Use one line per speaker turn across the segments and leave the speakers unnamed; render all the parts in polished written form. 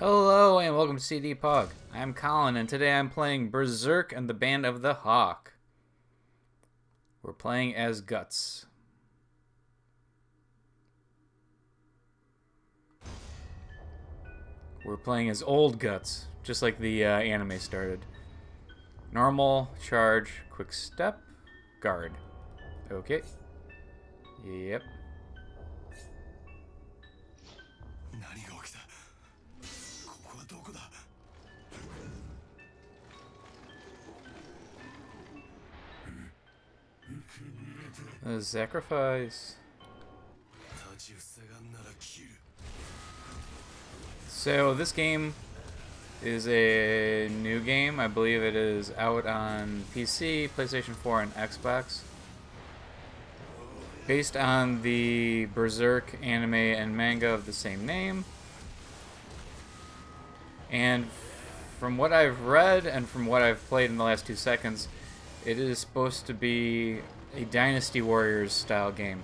Hello and welcome to CDPOG. I'm Colin and today I'm playing Berserk and the Band of the Hawk. We're playing as Guts. We're playing as old Guts, just like the anime started. Normal, charge, quick step, guard. Okay. Yep. A sacrifice. So this game is a new game. I believe it is out on PC, PlayStation 4, and Xbox. Based on the Berserk anime and manga of the same name. And from what I've read and from what I've played in the last 2 seconds, it is supposed to be a Dynasty Warriors style game,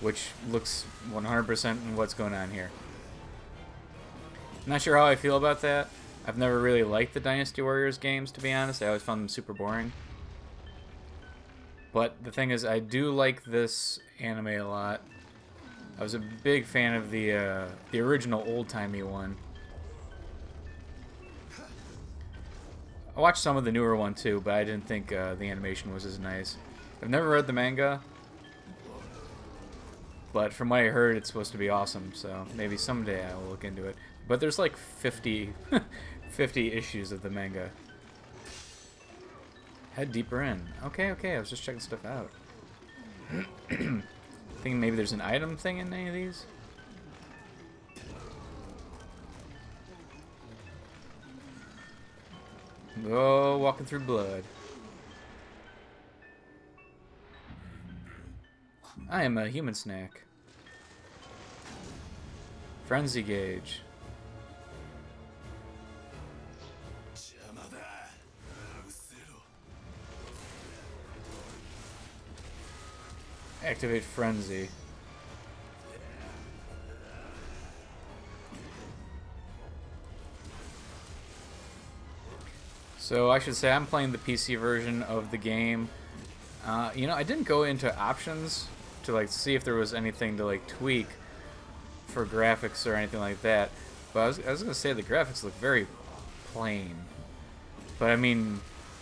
which looks 100% in what's going on here. I'm not sure how I feel about that. I've never really liked the Dynasty Warriors games, to be honest. I always found them super boring. But the thing is, I do like this anime a lot. I was a big fan of the original old-timey one. I watched some of the newer one too, but I didn't think the animation was as nice. I've never read the manga, but from what I heard, it's supposed to be awesome, so maybe someday I will look into it. But there's like 50 issues of the manga. Head deeper in. Okay, I was just checking stuff out. Thinking maybe there's an item thing in any of these? Oh, walking through blood. I am a human snack. Frenzy gauge. Activate frenzy. So I should say I'm playing the PC version of the game. You know, I didn't go into options to like see if there was anything to like tweak for graphics or anything like that. But I was gonna say the graphics look very plain. But I mean,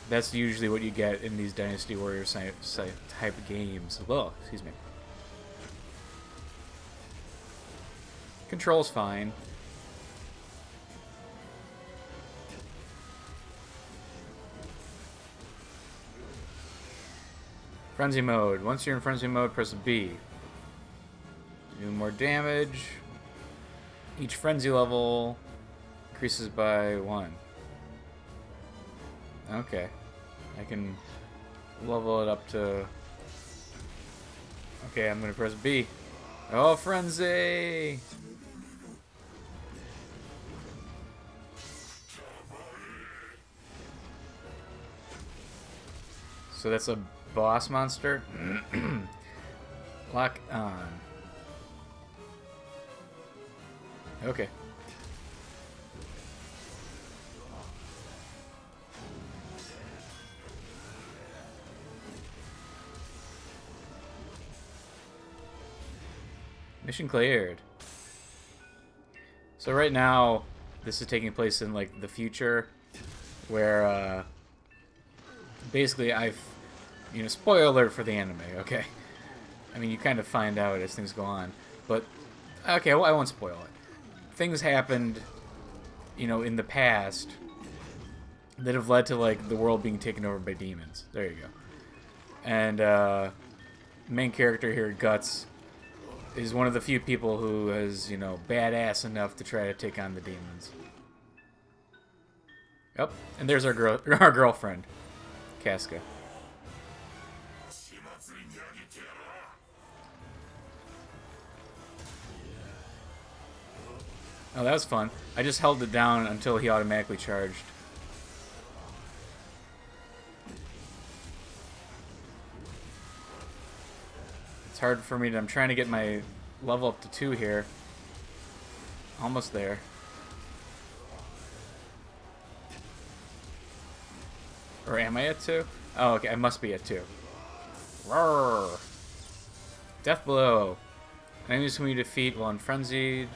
that's usually what you get in these Dynasty Warriors type games. Well, excuse me. Control's fine. Frenzy mode. Once you're in frenzy mode, press B. Do more damage. Each frenzy level increases by 1. Okay. I can level it up to... Okay, I'm gonna press B. Oh, frenzy! So that's a boss monster. Lock on. Okay. Mission cleared. So right now, this is taking place in like the future, where basically you know, spoiler alert for the anime, okay? I mean, you kind of find out as things go on, but okay, well, I won't spoil it. Things happened, you know, in the past that have led to like the world being taken over by demons. There you go. And main character here, Guts, is one of the few people who is, you know, badass enough to try to take on the demons. Yep, and there's our girlfriend, Casca. Oh, that was fun. I just held it down until he automatically charged. It's hard for me to... I'm trying to get my level up to 2 here. Almost there. Or am I at 2? Oh, okay, I must be at 2. Roar! Death Blow. Enemies whom you defeat while frenzied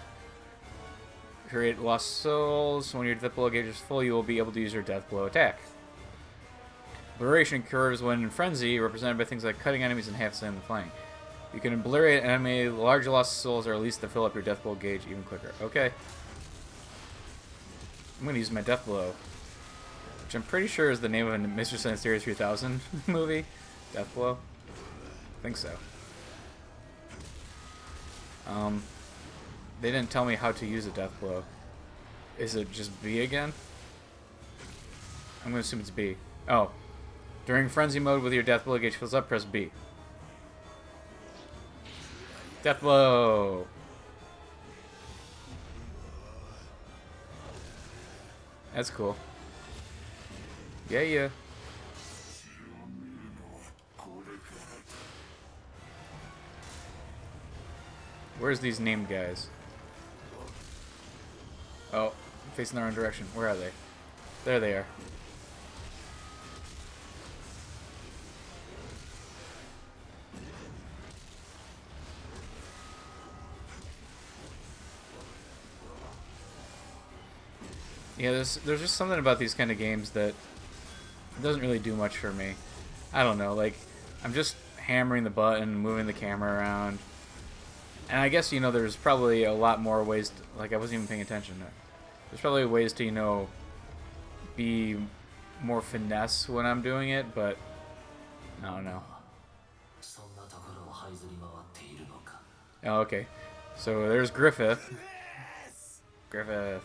create lost souls. When your Death Blow gauge is full, you will be able to use your Death Blow attack. Obliteration occurs when in frenzy, represented by things like cutting enemies in half, slaying the flank. You can obliterate an enemy, large lost souls are released to fill up your Death Blow gauge even quicker. Okay. I'm going to use my Death Blow, which I'm pretty sure is the name of a Mr. Science Theory 3000 movie. Death Blow? I think so. They didn't tell me how to use a Death Blow. Is it just B again? I'm going to assume it's B. Oh. During Frenzy mode with your Death Blow gauge fills up, press B. Death Blow! That's cool. Yeah. Where's these named guys? Oh, facing the wrong direction. Where are they? There they are. Yeah, there's just something about these kind of games that doesn't really do much for me. I don't know, like, I'm just hammering the button, moving the camera around. And I guess, you know, there's probably a lot more ways to, like, I wasn't even paying attention. There's probably ways to, you know, be more finesse when I'm doing it, but I don't know. Oh, okay. So there's Griffith. Griffith.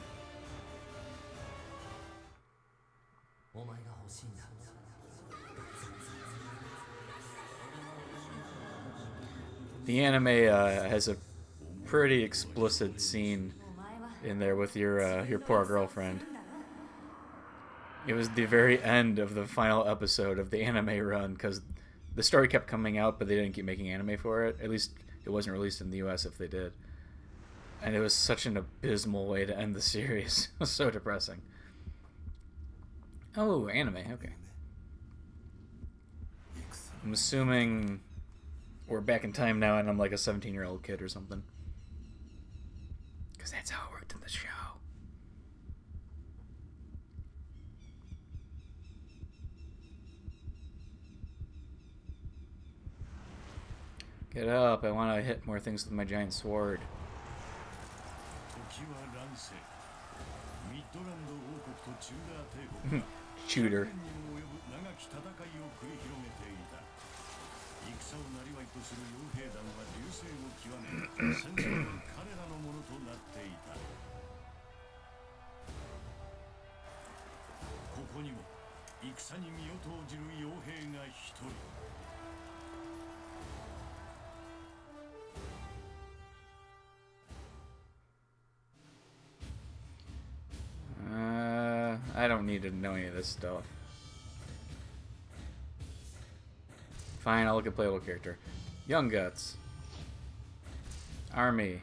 The anime has a pretty explicit scene in there with your poor girlfriend. It was the very end of the final episode of the anime run because the story kept coming out, but they didn't keep making anime for it. At least it wasn't released in the US if they did. And it was such an abysmal way to end the series. It was so depressing. Oh, anime, okay. I'm assuming we're back in time now and I'm like a 17-year-old kid or something. Because that's how it worked in the show. Get up, I want to hit more things with my giant sword. Shooter. I don't need to know any of this stuff. Fine, I'll look at playable character. Young Guts. Army.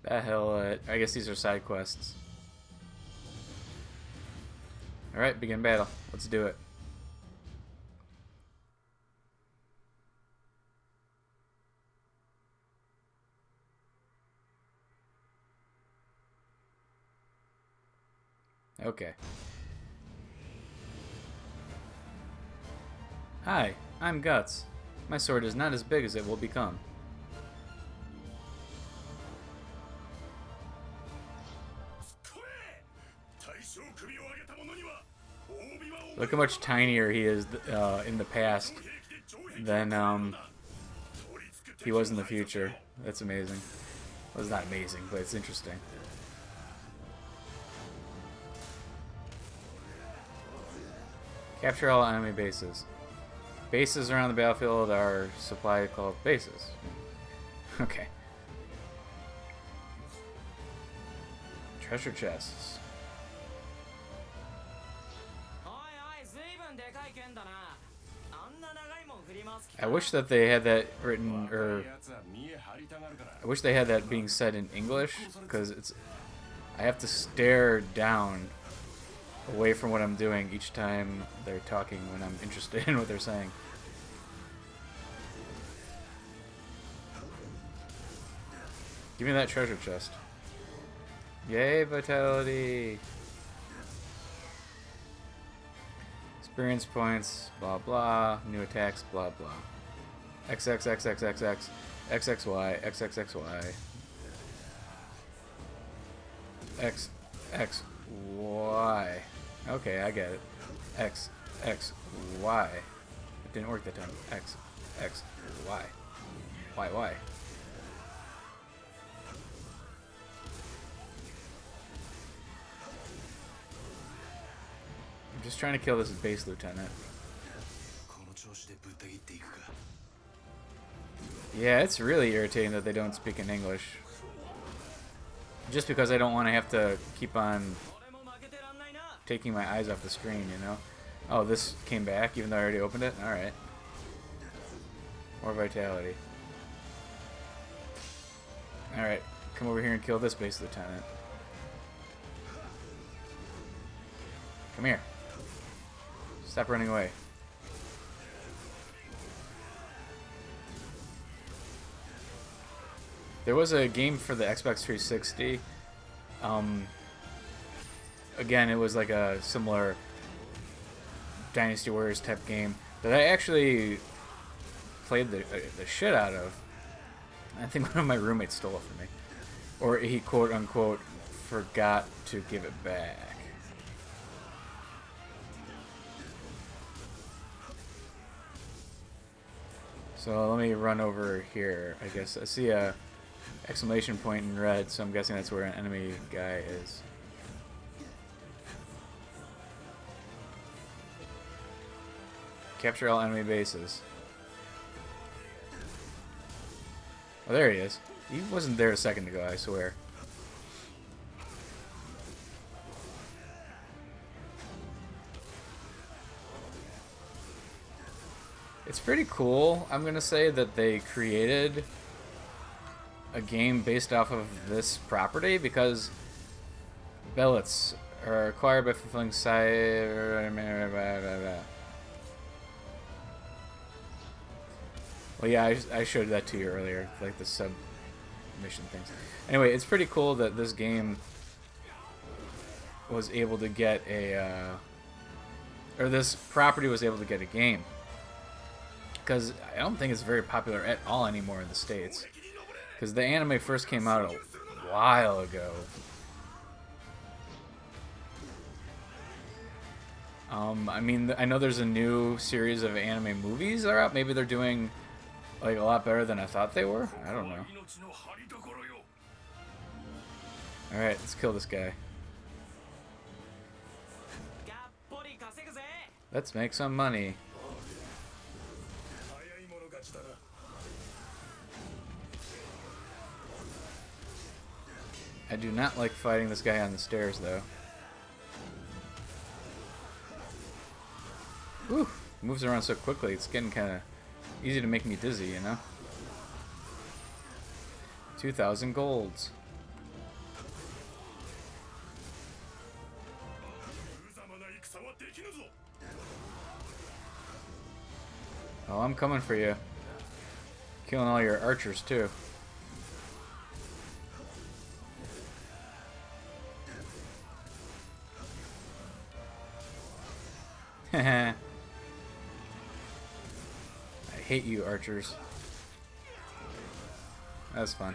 The hell, I guess these are side quests. Alright, begin battle. Let's do it. Okay. Hi, I'm Guts. My sword is not as big as it will become. Look how much tinier he is in the past than he was in the future. That's amazing. Well, it's not amazing, but it's interesting. Capture all enemy bases. Bases around the battlefield are supplied called bases. Okay. Treasure chests. I wish that they had that written, or I wish they had that being said in English, because it's, I have to stare down away from what I'm doing each time they're talking when I'm interested in what they're saying. Give me that treasure chest. Yay, vitality! Experience points, blah blah, new attacks, blah blah. XXXXXX, XXY, XXXY. XXY. Okay, I get it. XXY. It didn't work that time. XXY. Why? I'm just trying to kill this base lieutenant. Yeah, it's really irritating that they don't speak in English. Just because I don't want to have to keep on taking my eyes off the screen, you know? Oh, this came back even though I already opened it? Alright. More vitality. Alright, come over here and kill this base lieutenant. Come here. Stop running away. There was a game for the Xbox 360. Again, it was like a similar Dynasty Warriors type game that I actually played the shit out of. I think one of my roommates stole it from me. Or he quote unquote forgot to give it back. So let me run over here. I guess I see a exclamation point in red, so I'm guessing that's where an enemy guy is. Capture all enemy bases. Oh, there he is. He wasn't there a second ago, I swear. It's pretty cool, I'm gonna say, that they created a game based off of this property, because bellets are acquired by fulfilling Well, yeah, I showed that to you earlier, like the submission things. Anyway, it's pretty cool that this game was able to get a, or this property was able to get a game. Because I don't think it's very popular at all anymore in the States. Because the anime first came out a while ago. I mean, I know there's a new series of anime movies that are out. Maybe they're doing like a lot better than I thought they were. I don't know. Alright, let's kill this guy. Let's make some money. I do not like fighting this guy on the stairs, though. Whew, moves around so quickly, it's getting kind of easy to make me dizzy, you know? 2,000 golds. Oh, I'm coming for you. Killing all your archers, too. I hate you, archers. That was fun.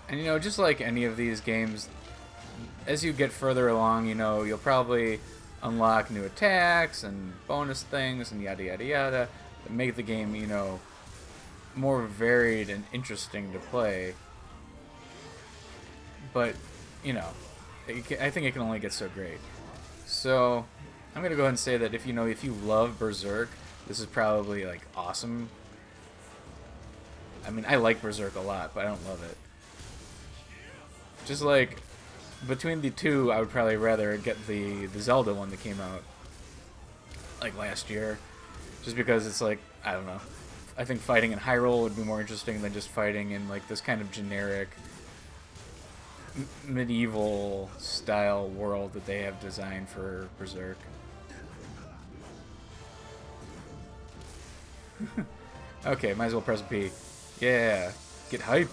And you know, just like any of these games, as you get further along, you know, you'll probably unlock new attacks and bonus things and yada yada yada that make the game, you know, more varied and interesting to play. But, you know, I think it can only get so great. So I'm gonna go ahead and say that if you love Berserk, this is probably like awesome. I mean, I like Berserk a lot, but I don't love it. Just like between the two, I would probably rather get the Zelda one that came out like last year, just because it's like, I don't know, I think fighting in Hyrule would be more interesting than just fighting in like this kind of generic medieval style world that they have designed for Berserk. Okay, might as well press B. Yeah, get hyped.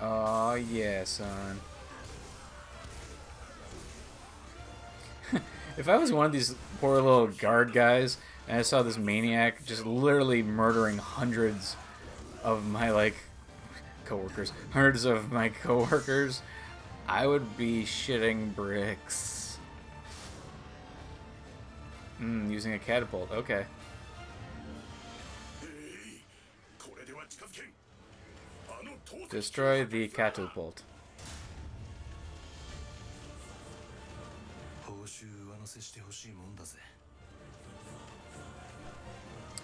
Oh yeah, son. If I was one of these poor little guard guys and I saw this maniac just literally murdering hundreds of my like coworkers, I would be shitting bricks. Using a catapult. Okay. Destroy the catapult.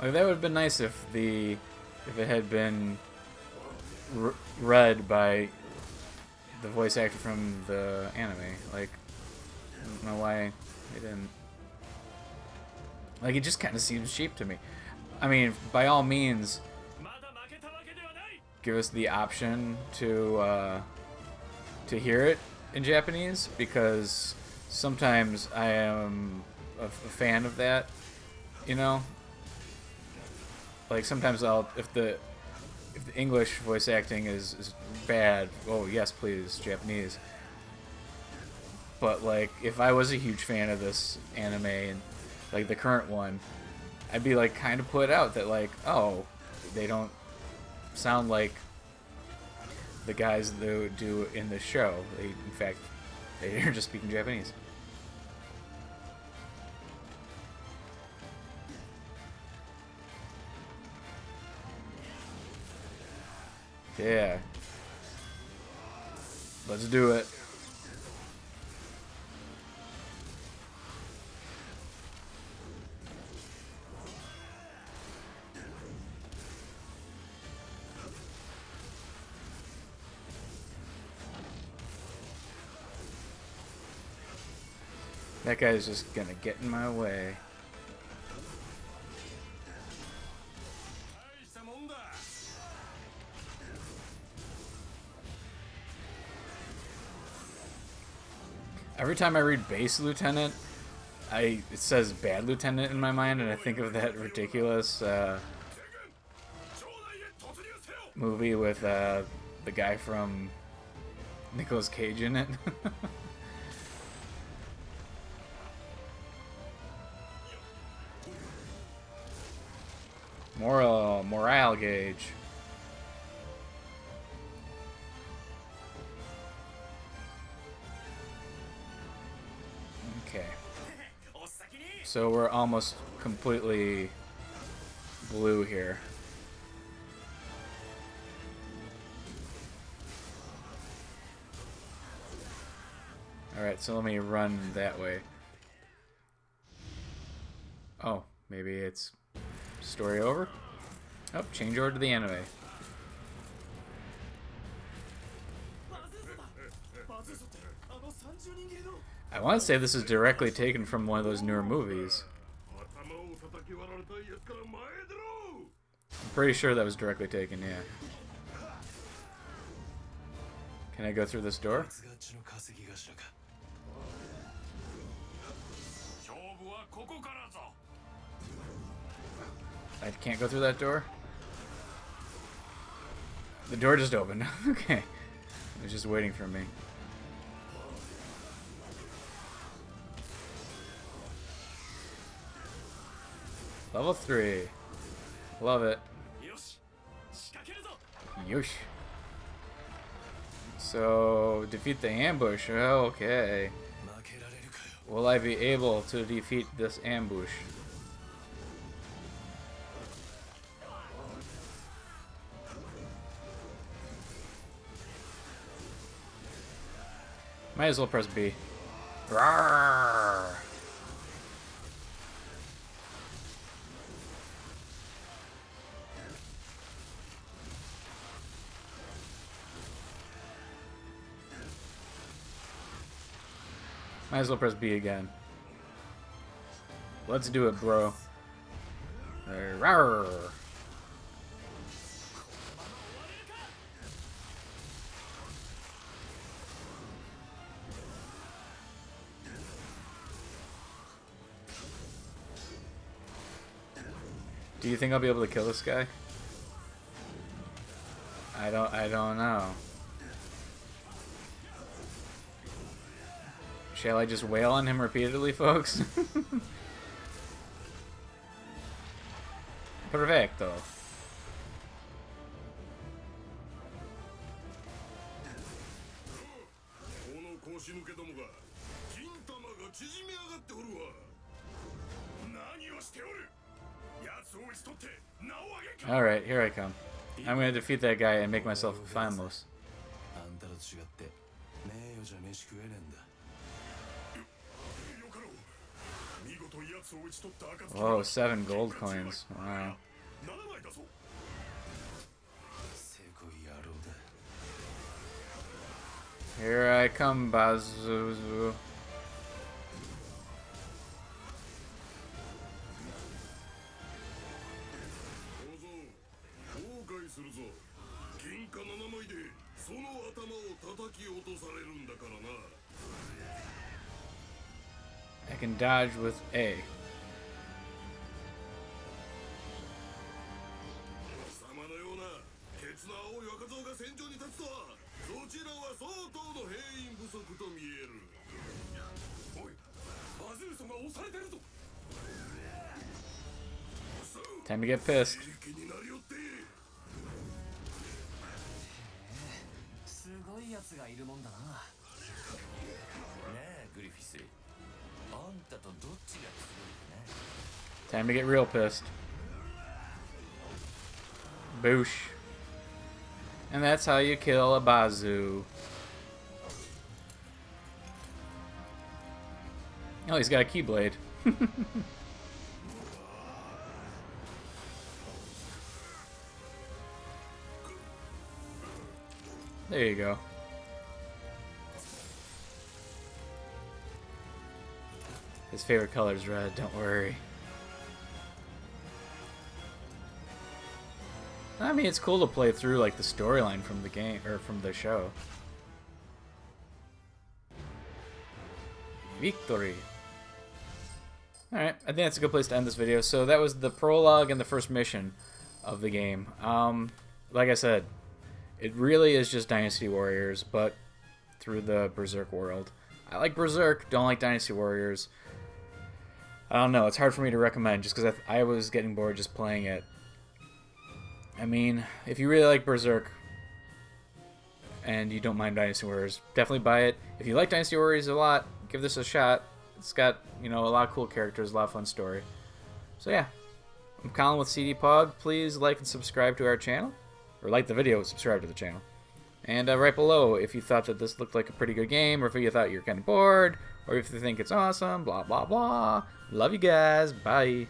Like, that would have been nice if it had been read by the voice actor from the anime. Like, I don't know why they didn't. Like, it just kind of seems cheap to me. I mean, by all means, give us the option to hear it in Japanese, because sometimes I am a fan of that, you know. Like sometimes if the English voice acting is bad, oh yes please, Japanese. But like if I was a huge fan of this anime and like the current one, I'd be like kind of put out that like, oh, they don't sound like the guys that do in the show. In fact, they're just speaking Japanese. Yeah. Let's do it. That guy's just gonna get in my way. Every time I read Base Lieutenant, it says Bad Lieutenant in my mind, and I think of that ridiculous movie with the guy from Nicolas Cage in it. Morale gauge. Okay. So we're almost completely blue here. Alright, so let me run that way. Oh, maybe it's story over? Oh, change over to the anime. I want to say this is directly taken from one of those newer movies. I'm pretty sure that was directly taken, yeah. Can I go through this door? I can't go through that door? The door just opened. Okay. It was just waiting for me. Level 3. Love it. Yosh. So, defeat the ambush. Oh, okay. Will I be able to defeat this ambush? Might as well press B. Rawr. Might as well press B again. Let's do it, bro. Rawr. Do you think I'll be able to kill this guy? I don't know. Shall I just wail on him repeatedly, folks? Perfecto. Alright, here I come. I'm gonna defeat that guy and make myself famous. Whoa, 7 gold coins. Wow. Here I come, Bazuzu. I can dodge with A. Time to get pissed. Time to get real pissed. Boosh. And that's how you kill a Bazoo. Oh, he's got a Keyblade. There you go. His favorite color is red, don't worry. I mean, it's cool to play through like the storyline from the game or from the show. Victory. Alright, I think that's a good place to end this video. So that was the prologue and the first mission of the game. Like I said, it really is just Dynasty Warriors, but through the Berserk world. I like Berserk, don't like Dynasty Warriors. I don't know, it's hard for me to recommend just because I was getting bored just playing it. I mean, if you really like Berserk and you don't mind Dynasty Warriors, definitely buy it. If you like Dynasty Warriors a lot, give this a shot. It's got, you know, a lot of cool characters, a lot of fun story. So yeah, I'm Colin with CDPOG. Please like and subscribe to our channel. Or like the video, subscribe to the channel. And right below, if you thought that this looked like a pretty good game, or if you thought you're kind of bored, or if you think it's awesome, blah, blah, blah. Love you guys. Bye.